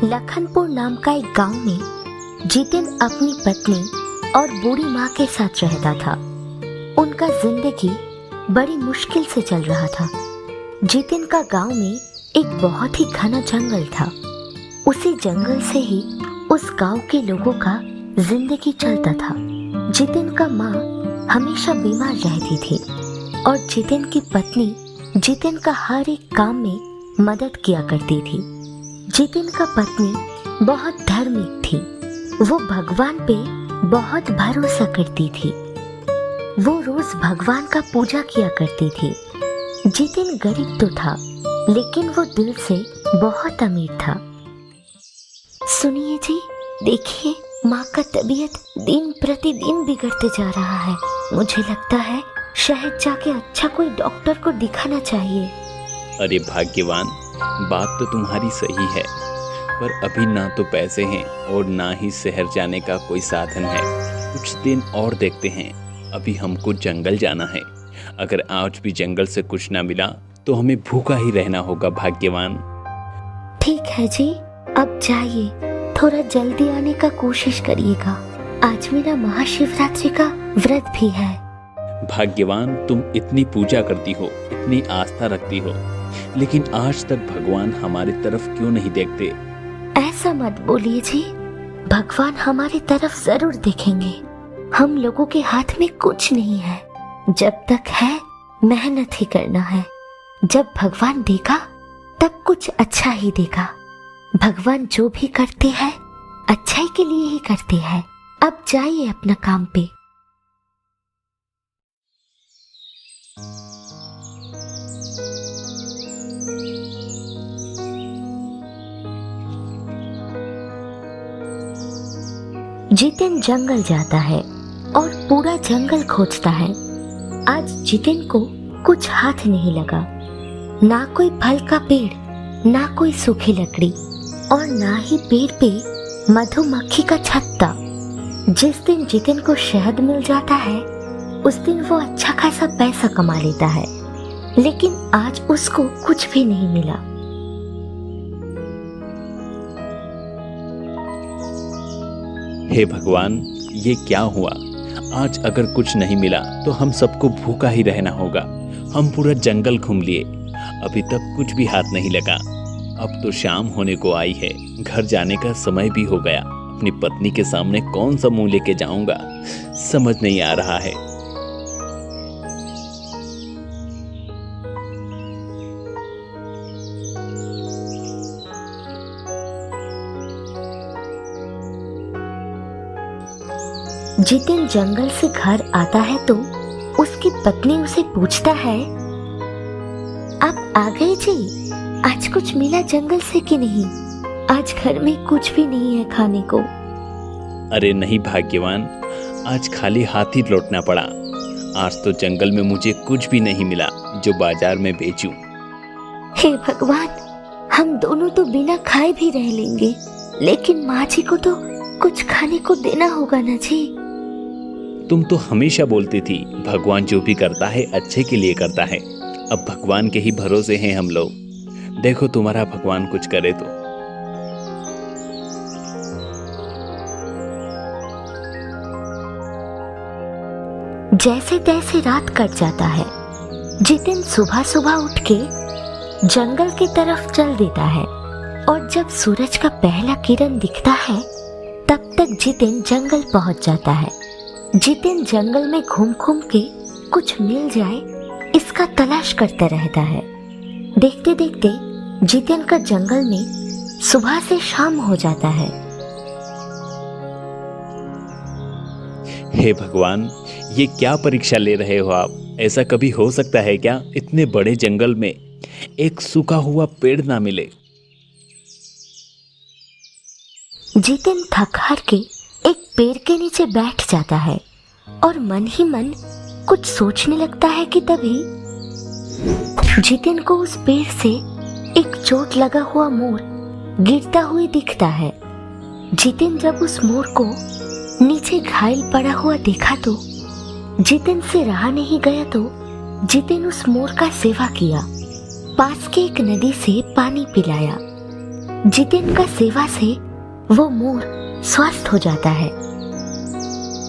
लखनपुर नाम का एक गांव में जितिन अपनी पत्नी और बूढ़ी माँ के साथ रहता था। उनका जिंदगी बड़ी मुश्किल से चल रहा था। जितिन का गांव में एक बहुत ही घना जंगल था। उसी जंगल से ही उस गांव के लोगों का जिंदगी चलता था। जितिन का माँ हमेशा बीमार रहती थी और जितिन की पत्नी जितिन का हर एक काम में मदद किया करती थी। जितिन का पत्नी बहुत धार्मिक थी। वो भगवान पे बहुत भरोसा करती थी। वो रोज भगवान का पूजा किया करती थी। जितिन गरीब तो था, लेकिन वो दिल से बहुत अमीर था। सुनिए जी, देखिए माँ का तबीयत दिन प्रतिदिन बिगड़ते जा रहा है। मुझे लगता है शहर जाके अच्छा कोई डॉक्टर को दिखाना चाहिए। अरे भाग्यवान, बात तो तुम्हारी सही है, पर अभी ना तो पैसे हैं और ना ही शहर जाने का कोई साधन है। कुछ दिन और देखते हैं। अभी हमको जंगल जाना है। अगर आज भी जंगल से कुछ ना मिला तो हमें भूखा ही रहना होगा भाग्यवान। ठीक है जी, अब जाइए, थोड़ा जल्दी आने का कोशिश करिएगा। आज मेरा महाशिवरात्रि का व्रत भी है। भाग्यवान, तुम इतनी पूजा करती हो, इतनी आस्था रखती हो, लेकिन आज तक भगवान हमारी तरफ क्यों नहीं देखते? ऐसा मत बोलिए जी, भगवान हमारी तरफ जरूर देखेंगे। हम लोगों के हाथ में कुछ नहीं है। जब तक है मेहनत ही करना है। जब भगवान देगा तब कुछ अच्छा ही देगा। भगवान जो भी करते हैं अच्छाई के लिए ही करते हैं। अब जाइए अपना काम पे। जितिन जंगल जाता है और पूरा जंगल खोजता है। आज जितिन को कुछ हाथ नहीं लगा। ना कोई फल का पेड़, ना कोई सूखी लकड़ी और ना ही पेड़ पे मधुमक्खी का छत्ता। जिस दिन जितिन को शहद मिल जाता है उस दिन वो अच्छा खासा पैसा कमा लेता है, लेकिन आज उसको कुछ भी नहीं मिला। हे भगवान, ये क्या हुआ? आज अगर कुछ नहीं मिला तो हम सबको भूखा ही रहना होगा। हम पूरा जंगल घूम लिए, अभी तक कुछ भी हाथ नहीं लगा। अब तो शाम होने को आई है, घर जाने का समय भी हो गया। अपनी पत्नी के सामने कौन सा मुंह लेके जाऊंगा, समझ नहीं आ रहा है। जितिन जंगल से घर आता है तो उसकी पत्नी उसे पूछता है, आप आ गए जी? आज कुछ मिला जंगल से कि नहीं? आज घर में कुछ भी नहीं है खाने को। अरे नहीं भाग्यवान, आज खाली हाथ ही लौटना पड़ा। आज तो जंगल में मुझे कुछ भी नहीं मिला जो बाजार में बेचूं। हे भगवान, हम दोनों तो बिना खाए भी रह लेंगे, लेकिन माँ जी को तो कुछ खाने को देना होगा ना जी। तुम तो हमेशा बोलती थी भगवान जो भी करता है अच्छे के लिए करता है। अब भगवान के ही भरोसे हैं हम लोग। देखो तुम्हारा भगवान कुछ करे तो। जैसे तैसे रात कट जाता है। जितिन सुबह सुबह उठ के जंगल की तरफ चल देता है और जब सूरज का पहला किरण दिखता है तब तक जितिन जंगल पहुंच जाता है। जितिन जंगल में घूम घूम के कुछ मिल जाए इसका तलाश करता रहता है। देखते देखते जितिन का जंगल में सुबह से शाम हो जाता है। हे भगवान, ये क्या परीक्षा ले रहे हो आप? ऐसा कभी हो सकता है क्या? इतने बड़े जंगल में एक सूखा हुआ पेड़ ना मिले। जितिन थक हार के एक पेड़ के नीचे बैठ जाता है और मन ही मन कुछ सोचने लगता है कि तभी जितिन को उस पेड़ से एक चोट लगा हुआ मोर गिरता हुआ दिखता है। जितिन जब उस मोर को नीचे घायल पड़ा हुआ देखा तो जितिन से रहा नहीं गया तो जितिन उस मोर का सेवा किया, पास के एक नदी से पानी पिलाया। जितिन का सेवा से वो मोर स्वस्थ हो जाता है।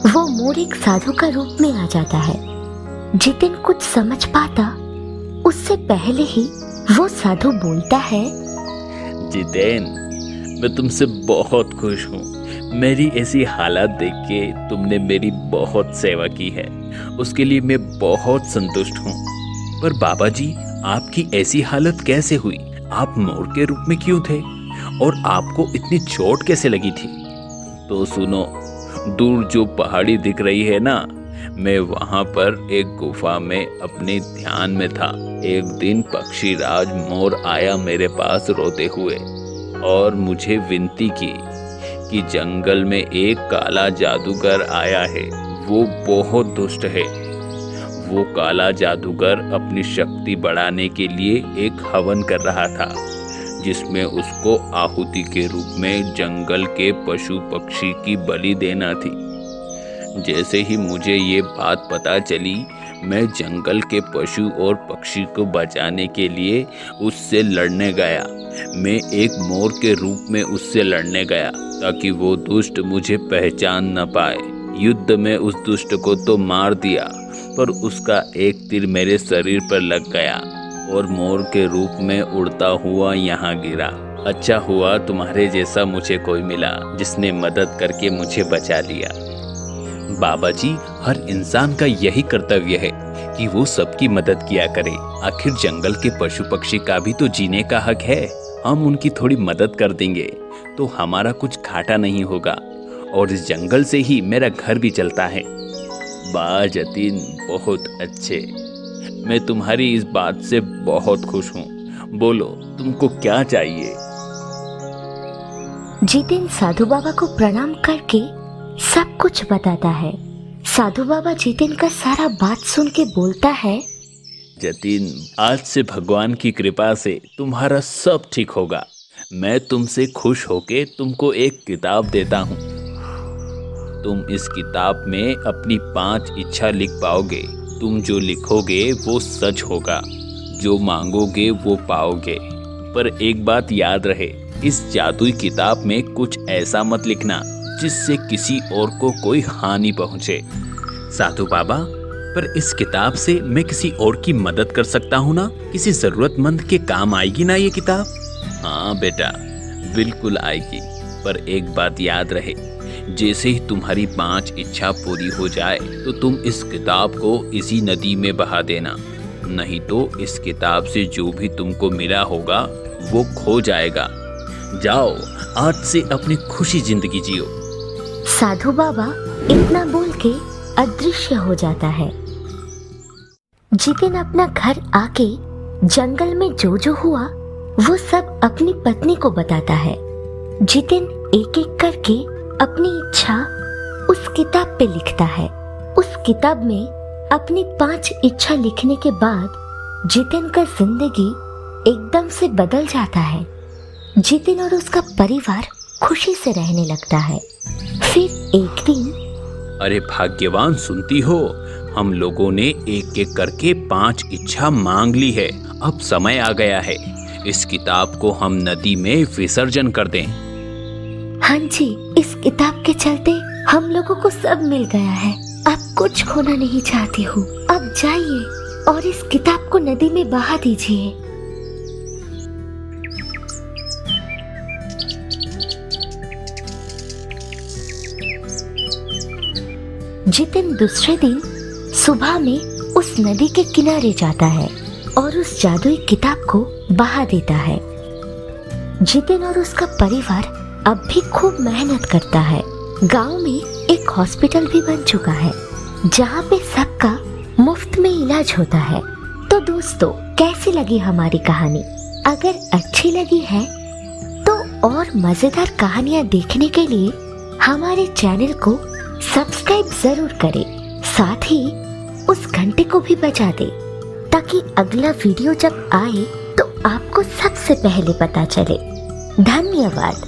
वो मोर एक साधु का रूप में आ जाता है। जितिन कुछ समझ पाता उससे पहले ही वो साधु बोलता है, जितेन, मैं तुमसे बहुत खुश हूँ। मेरी ऐसी हालत देख के तुमने मेरी बहुत सेवा की है, उसके लिए मैं बहुत संतुष्ट हूँ। पर बाबा जी, आपकी ऐसी हालत कैसे हुई? आप मोर के रूप में क्यों थे? और आपको इतनी चोट कैसे लगी थी? तो सुनो, दूर जो पहाड़ी दिख रही है ना, मैं वहां पर एक गुफा में अपने ध्यान में था। एक दिन पक्षीराज मोर आया मेरे पास रोते हुए और मुझे विनती की कि जंगल में एक काला जादूगर आया है, वो बहुत दुष्ट है। वो काला जादूगर अपनी शक्ति बढ़ाने के लिए एक हवन कर रहा था, जिसमें उसको आहुति के रूप में जंगल के पशु पक्षी की बलि देना थी। जैसे ही मुझे ये बात पता चली, मैं जंगल के पशु और पक्षी को बचाने के लिए उससे लड़ने गया। मैं एक मोर के रूप में उससे लड़ने गया ताकि वो दुष्ट मुझे पहचान न पाए। युद्ध में उस दुष्ट को तो मार दिया, पर उसका एक तीर मेरे शरीर पर लग गया और मोर के रूप में उड़ता हुआ यहाँ गिरा। अच्छा हुआ तुम्हारे जैसा मुझे कोई मिला जिसने मदद करके मुझे बचा लिया। बाबा जी, हर इंसान का यही कर्तव्य है कि वो सबकी मदद किया करे। आखिर जंगल के पशु पक्षी का भी तो जीने का हक है। हम उनकी थोड़ी मदद कर देंगे तो हमारा कुछ घाटा नहीं होगा और इस जंगल से ही मेरा घर भी चलता है। वाह जतिन, बहुत अच्छे। मैं तुम्हारी इस बात से बहुत खुश हूँ। बोलो, तुमको क्या चाहिए? जितिन साधु बाबा को प्रणाम करके सब कुछ बताता है। साधु बाबा जितिन का सारा बात सुन के बोलता है, जतिन, आज से भगवान की कृपा से तुम्हारा सब ठीक होगा। मैं तुमसे खुश होके तुमको एक किताब देता हूँ। तुम इस किताब में अपनी 5 इच्छा लिख पाओगे। तुम जो लिखोगे वो सच होगा, जो मांगोगे वो पाओगे। पर एक बात याद रहे, इस जादुई किताब में कुछ ऐसा मत लिखना जिससे किसी और को कोई हानि पहुंचे। साधु बाबा, पर इस किताब से मैं किसी और की मदद कर सकता हूँ ना? किसी जरूरतमंद के काम आएगी ना ये किताब? हाँ बेटा, बिल्कुल आएगी। पर एक बात याद रहे, जैसे ही तुम्हारी 5 इच्छा पूरी हो जाए तो तुम इस किताब को इसी नदी में बहा देना, नहीं तो इस किताब से जो भी तुमको मिला होगा वो खो जाएगा। जाओ, आज से अपनी खुशी जिंदगी जियो। साधु बाबा इतना बोल के अदृश्य हो जाता है। जितिन अपना घर आके जंगल में जो हुआ वो सब अपनी पत्नी को बताता है। जितिन एक एक करके अपनी इच्छा उस किताब पे लिखता है। उस किताब में अपनी 5 इच्छा लिखने के बाद जितिन का जिंदगी एकदम से बदल जाता है। जितिन और उसका परिवार खुशी से रहने लगता है। फिर एक दिन, अरे भाग्यवान, सुनती हो? हम लोगों ने एक एक करके 5 इच्छा मांग ली है। अब समय आ गया है, इस किताब को हम नदी में विसर्जन कर दें। हाँ जी, इस किताब के चलते हम लोगों को सब मिल गया है। अब कुछ खोना नहीं चाहती हूँ। अब जाइए और इस किताब को नदी में बहा दीजिए। जितिन दूसरे दिन सुबह में उस नदी के किनारे जाता है और उस जादुई किताब को बहा देता है। जितिन और उसका परिवार अब भी खूब मेहनत करता है। गांव में एक हॉस्पिटल भी बन चुका है जहां पे सबका मुफ्त में इलाज होता है। तो दोस्तों, कैसी लगी हमारी कहानी? अगर अच्छी लगी है तो और मजेदार कहानियां देखने के लिए हमारे चैनल को सब्सक्राइब जरूर करें। साथ ही उस घंटे को भी बजा दे ताकि अगला वीडियो जब आए तो आपको सबसे पहले पता चले। धन्यवाद।